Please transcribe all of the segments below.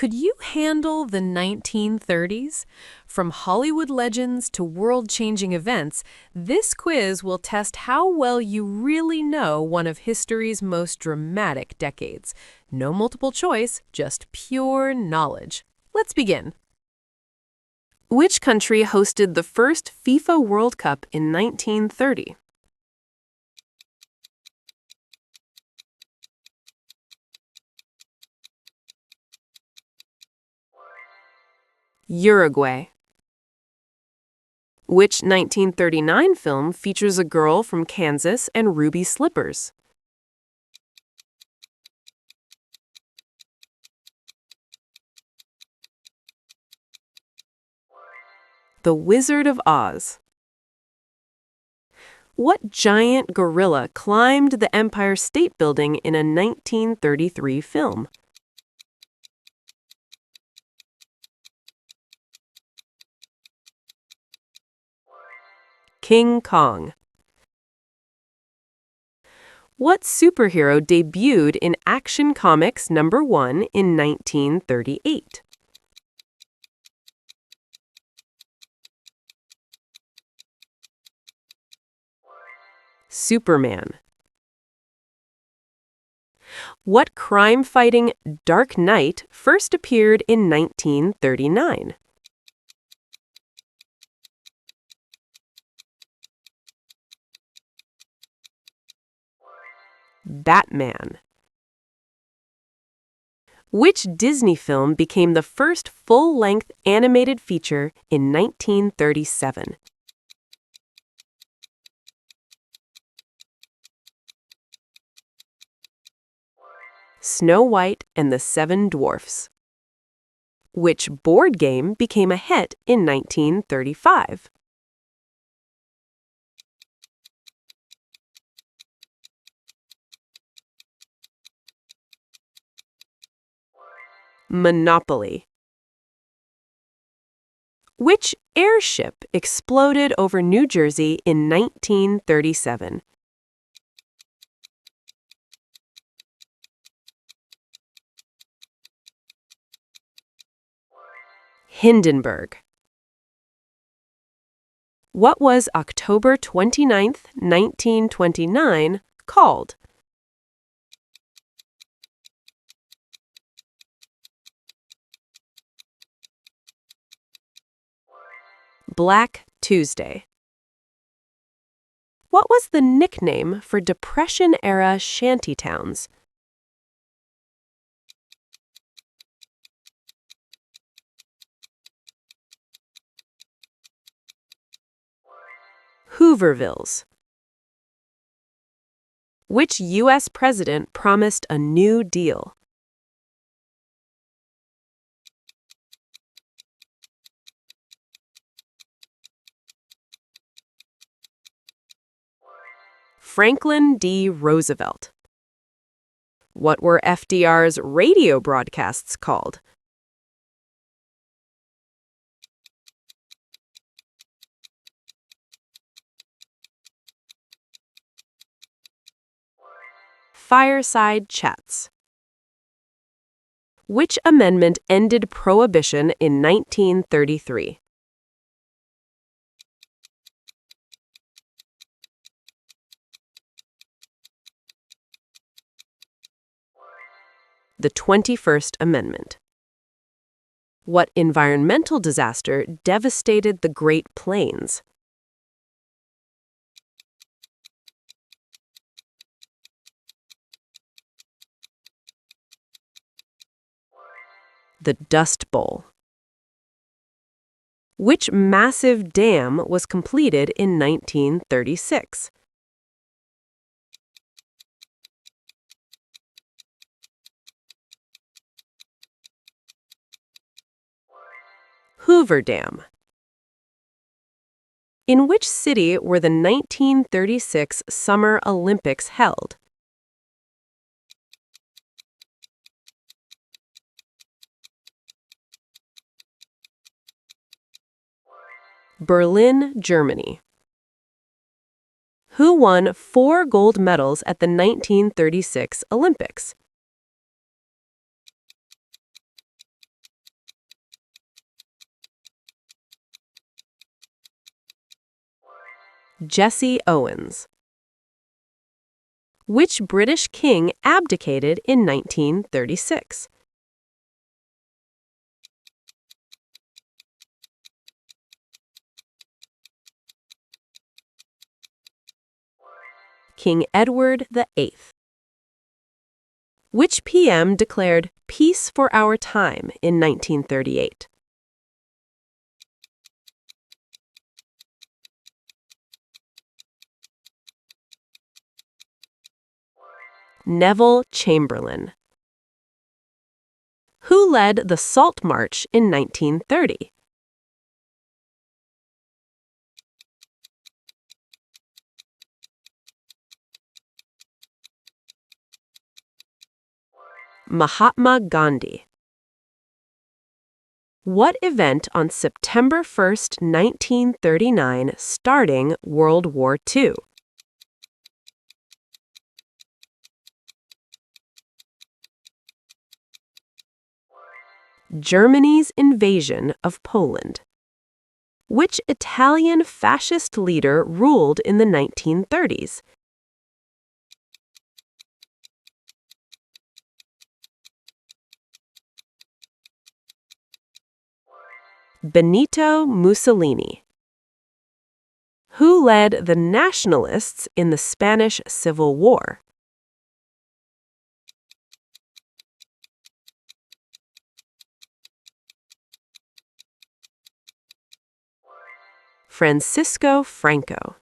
Could you handle the 1930s? From Hollywood legends to world-changing events, this quiz will test how well you really know one of history's most dramatic decades. No multiple choice, just pure knowledge. Let's begin. Which country hosted the first FIFA World Cup in 1930? Uruguay. Which 1939 film features a girl from Kansas and ruby slippers? The Wizard of Oz. What giant gorilla climbed the Empire State Building in a 1933 film? King Kong. What superhero debuted in Action Comics #1 in 1938? Superman. What crime-fighting Dark Knight first appeared in 1939? Batman. Which Disney film became the first full-length animated feature in 1937? Snow White and the Seven Dwarfs. Which board game became a hit in 1935? Monopoly. Which airship exploded over New Jersey in 1937? Hindenburg. What was October 29, 1929 called? Black Tuesday. What was the nickname for Depression-era shantytowns? Hoovervilles. Which U.S. president promised a New Deal? Franklin D. Roosevelt. What were FDR's radio broadcasts called? Fireside Chats. Which amendment ended prohibition in 1933? The 21st Amendment. What environmental disaster devastated the Great Plains? The Dust Bowl. Which massive dam was completed in 1936? Hoover Dam. In which city were the 1936 Summer Olympics held? Berlin, Germany. Who won 4 gold medals at the 1936 Olympics? Jesse Owens. Which British king abdicated in 1936? King Edward VIII. Which PM declared peace for our time in 1938? Neville Chamberlain. Who led the Salt March in 1930? Mahatma Gandhi. What event on September 1st, 1939, starting World War II? Germany's invasion of Poland. Which Italian fascist leader ruled in the 1930s? Benito Mussolini. Who led the nationalists in the Spanish Civil War? Francisco Franco.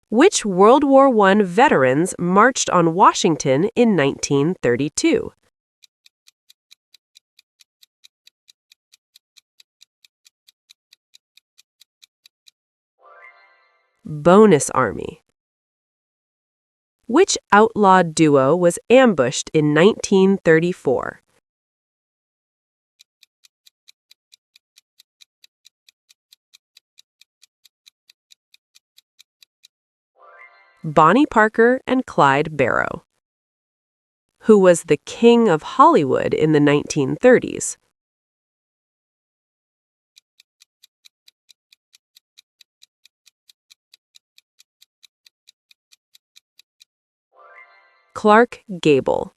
Which World War I veterans marched on Washington in 1932? Bonus Army. Which outlawed duo was ambushed in 1934? Bonnie Parker and Clyde Barrow. Who was the king of Hollywood in the 1930s? Clark Gable.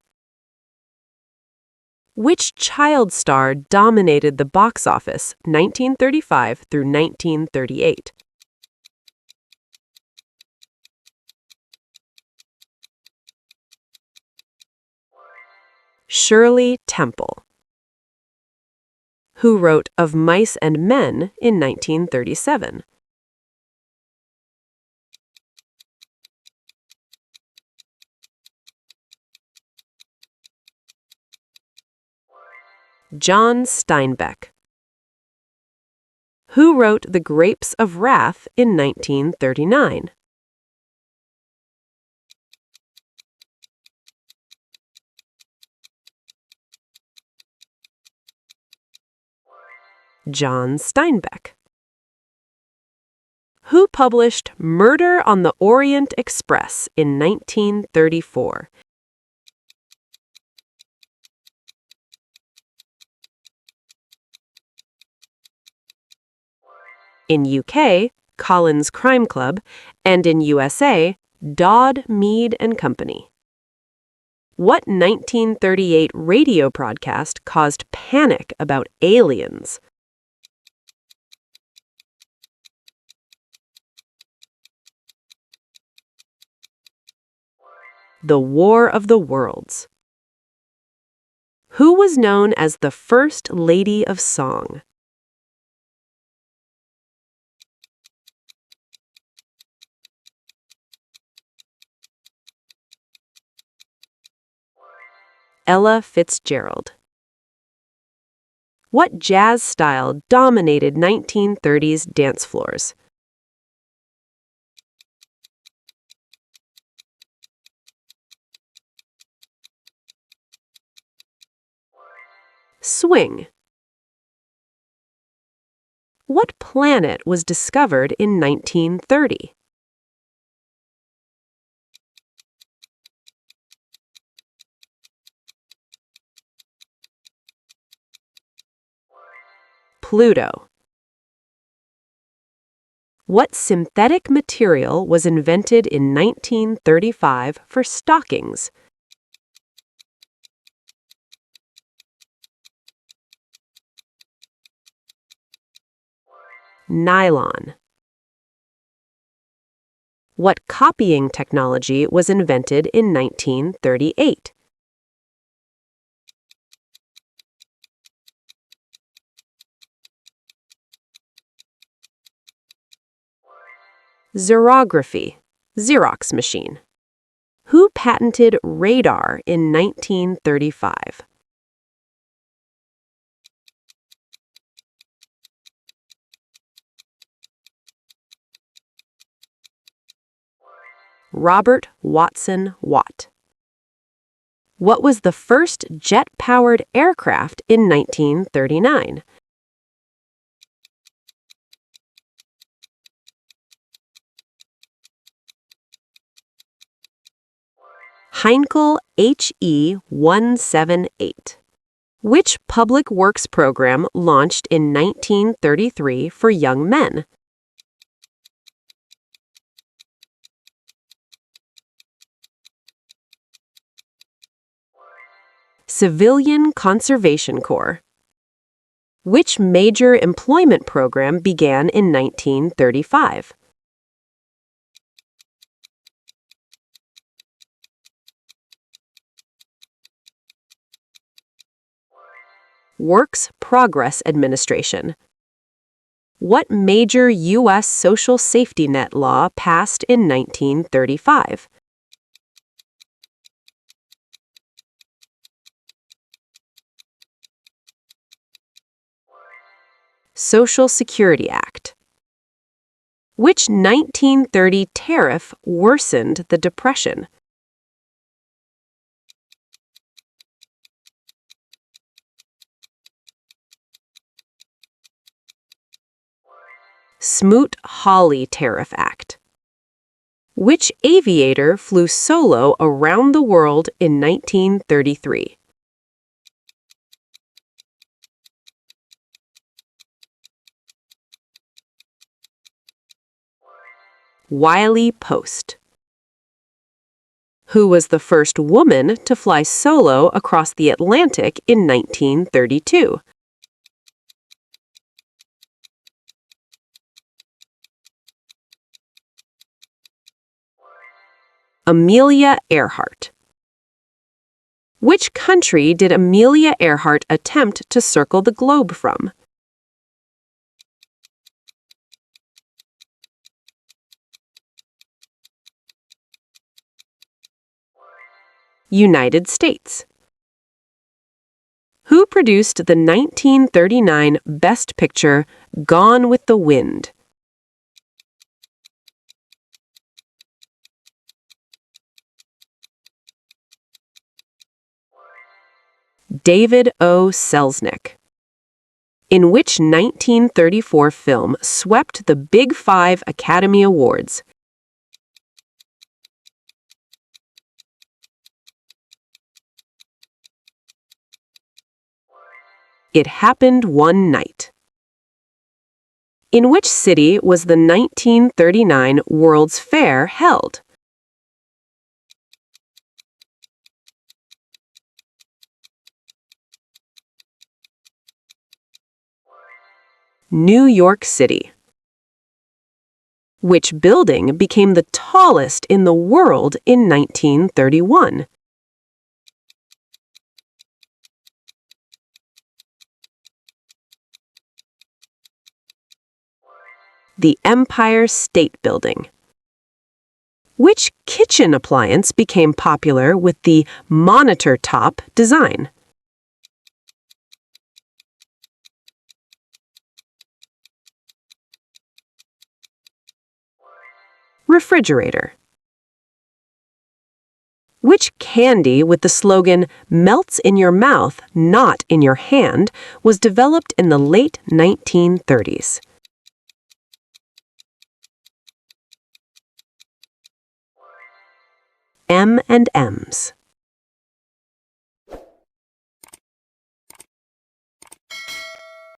Which child star dominated the box office 1935 through 1938? Shirley Temple. Who wrote Of Mice and Men in 1937? John Steinbeck. Who wrote The Grapes of Wrath in 1939? John Steinbeck. Who published Murder on the Orient Express in 1934? In UK, Collins Crime Club, and in USA, Dodd, Mead and Company. What 1938 radio broadcast caused panic about aliens? The War of the Worlds. Who was known as the First Lady of Song? Ella Fitzgerald. What jazz style dominated 1930s dance floors? Swing. What planet was discovered in 1930? Pluto. What synthetic material was invented in 1935 for stockings? Nylon. What copying technology was invented in 1938? Xerography, Xerox machine. Who patented radar in 1935? Robert Watson Watt. What was the first jet-powered aircraft in 1939? Heinkel HE-178. Which public works program launched in 1933 for young men? Civilian Conservation Corps. Which major employment program began in 1935? Works Progress Administration. What major U.S. social safety net law passed in 1935? Social Security Act. Which 1930 tariff worsened the Depression? Smoot-Hawley Tariff Act. Which aviator flew solo around the world in 1933? Wiley Post. Who was the first woman to fly solo across the Atlantic in 1932? Amelia Earhart. Which country did Amelia Earhart attempt to circle the globe from? United States. Who produced the 1939 Best Picture Gone with the Wind? David O. Selznick. In which 1934 film swept the Big Five Academy Awards? It Happened One Night. In which city was the 1939 World's Fair held? New York City. Which building became the tallest in the world in 1931? The Empire State Building. Which kitchen appliance became popular with the monitor top design? Refrigerator. Which candy with the slogan, "Melts in your mouth, not in your hand," was developed in the late 1930s? M&M's.